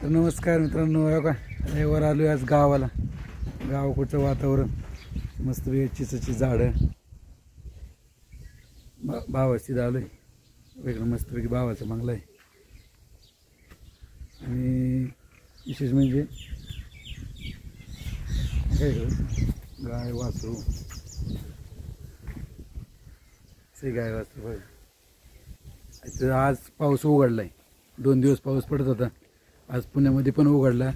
तर नमस्कार मित्रांनो, बघा वर आलो आज गावाला. गावाकडचं वातावरण मस्त चिचची झाडं. भावाची आलोय वेगळं मस्तपैकी भावाचा बंगला आहे. आणि विशेष म्हणजे गाय वासरू से गाय वासरू बघा. आज पाऊस उघडलाय. 2 दिवस पाऊस पडत होता. आज पुण्यामध्ये पण उघडला,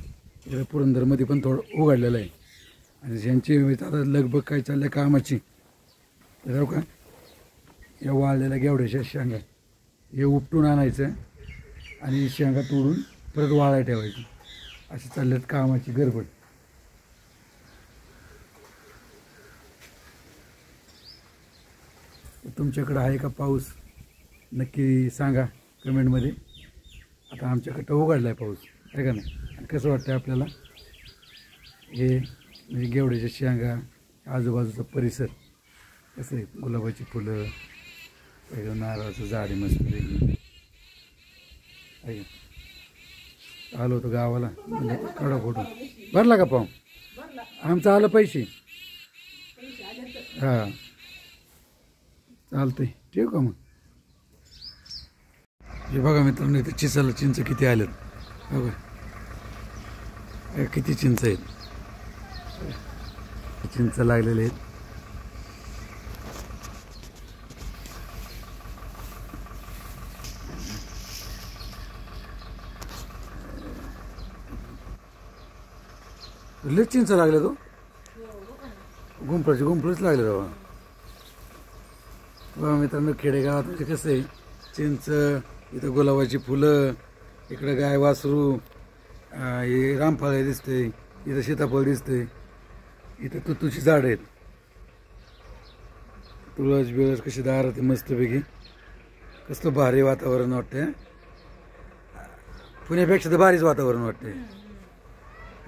इकडे पुरंदरमध्ये पण थोडं उघडलेलं आहे. आणि ज्यांची आता लगबग काय चालल्या कामाची, तर का या वाळलेल्या गेवड्याच्या शेंगा हे उपटून आणायचं आणि शेंगा तोडून परत वाळायला ठेवायचं. अशी चालल्यात कामाची गडबड. तुमच्याकडं आहे का पाऊस? नक्की सांगा कमेंटमध्ये. आता आमच्याकडं उघडला आहे पाऊस, आहे का नाही? आणि कसं वाटतं आपल्याला हे म्हणजे गेवड्याच्या शेंगा, आजूबाजूचा परिसर कसं आहे? गुलाबाची फुलं, वेगळं नारळाचं झाड आहे मस्त वेगळी, आहे का? आलो होतो गावाला म्हणजे काढा फोटो. भरला का पाहू? आमचं आलं पैसे. हां चालतंय, ठेवू का मग? हे बघा मित्रांनो, इथे चिंचाला चिंच किती आलेत बघा. किती चिंच आहेत, चिंच लागलेले आहेत. लय चिंच लागले तो गुंफळच लागले बाबा. बघा मित्रांनो, खेडेगावात म्हणजे कसं आहे, चिंच, इथं गुलाबाची फुलं, इकडं गाय वासरू, हे रामफळ दिसते, इथं सीताफळ दिसते, इथं तुळशीची झाड आहेत. तुळस बिळस कशी दारात मस्तपैकी. कसलं भारी वातावरण वाटतंय. पुण्यापेक्षा तर भारीच वातावरण वाटतंय.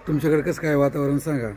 तुमच्याकडे कसं काय वातावरण सांगा.